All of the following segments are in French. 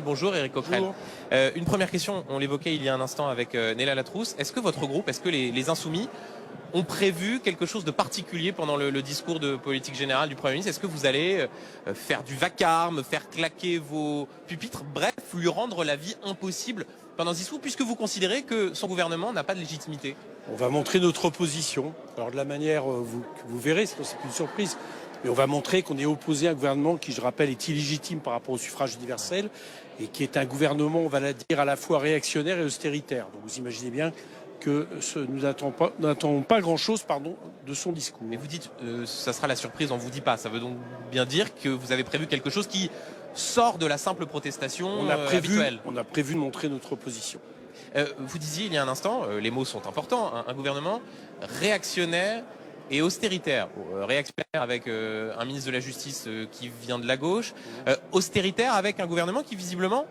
bonjour Éric Coquerel. Une première question, on l'évoquait il y a un instant avec Néla Latrousse. Est-ce que votre groupe, est-ce que les Insoumis ont prévu quelque chose de particulier pendant le discours de politique générale du Premier ministre? Est-ce que vous allez faire du vacarme, faire claquer vos pupitres, bref, lui rendre la vie impossible pendant ce discours, puisque vous considérez que son gouvernement n'a pas de légitimité? On va montrer notre opposition. Alors de la manière, vous verrez, c'est une surprise, mais on va montrer qu'on est opposé à un gouvernement qui, je rappelle, est illégitime par rapport au suffrage universel et qui est un gouvernement, on va la dire, à la fois réactionnaire et austéritaire. Donc vous imaginez bien que nous n'attendons pas grand-chose de son discours. Mais vous dites, ça sera la surprise, on ne vous dit pas. Ça veut donc bien dire que vous avez prévu quelque chose qui sort de la simple protestation habituelle. On a prévu de montrer notre opposition. Vous disiez il y a un instant, les mots sont importants, un gouvernement réactionnaire et austéritaire. Réactionnaire avec un ministre de la Justice qui vient de la gauche, austéritaire avec un gouvernement qui visiblement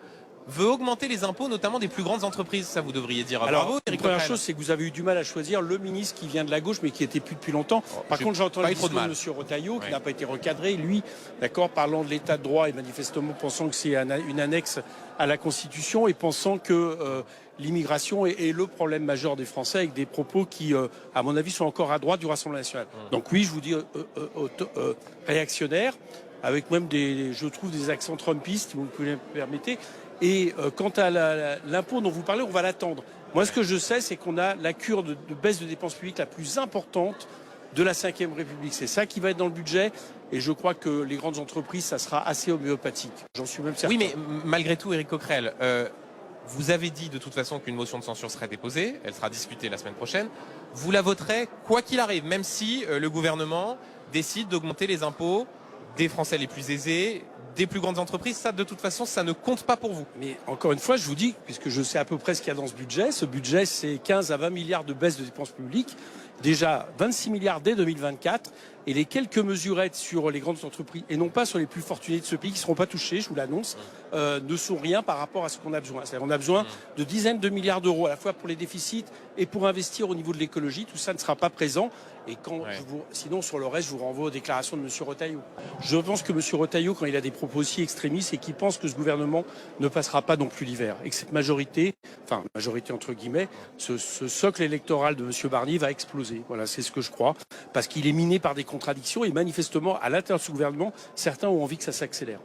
veut augmenter les impôts, notamment des plus grandes entreprises. Ça, vous devriez dire. Alors, bravo, la première chose, c'est que vous avez eu du mal à choisir le ministre qui vient de la gauche, mais qui était plus depuis longtemps. Par contre, j'entends le discours de M. Retailleau, qui n'a pas été recadré. Lui, d'accord, parlant de l'état de droit et manifestement pensant que c'est une annexe à la Constitution et pensant que l'immigration est le problème majeur des Français, avec des propos qui, à mon avis, sont encore à droite du Rassemblement national. Donc oui, je vous dis réactionnaire, avec même je trouve des accents trumpistes, si vous me permettez. Et quant à l'impôt dont vous parlez, on va l'attendre. Moi, ce que je sais, c'est qu'on a la cure de baisse de dépenses publiques la plus importante de la Ve République. C'est ça qui va être dans le budget. Et je crois que les grandes entreprises, ça sera assez homéopathique. J'en suis même certain. Oui, mais malgré tout, Éric Coquerel, vous avez dit de toute façon qu'une motion de censure serait déposée. Elle sera discutée la semaine prochaine. Vous la voterez quoi qu'il arrive, même si le gouvernement décide d'augmenter les impôts des Français les plus aisés, des plus grandes entreprises. Ça, de toute façon, ça ne compte pas pour vous. Mais encore une fois, je vous dis, puisque je sais à peu près ce qu'il y a dans ce budget, c'est 15 à 20 milliards de baisse de dépenses publiques, déjà 26 milliards dès 2024, et les quelques mesurettes sur les grandes entreprises, et non pas sur les plus fortunés de ce pays, qui ne seront pas touchés, je vous l'annonce, ne sont rien par rapport à ce qu'on a besoin. C'est-à-dire qu'on a besoin de dizaines de milliards d'euros, à la fois pour les déficits et pour investir au niveau de l'écologie. Tout ça ne sera pas présent. Et sinon, sur le reste, je vous renvoie aux déclarations de M. Retailleau. Je pense que M. Retailleau, quand il a des propos aussi extrémistes, c'est qu'il pense que ce gouvernement ne passera pas non plus l'hiver. Et que cette majorité entre guillemets, ce socle électoral de M. Barnier va exploser. Voilà, c'est ce que je crois. Parce qu'il est miné par des contradictions et manifestement, à l'intérieur de ce gouvernement, certains ont envie que ça s'accélère.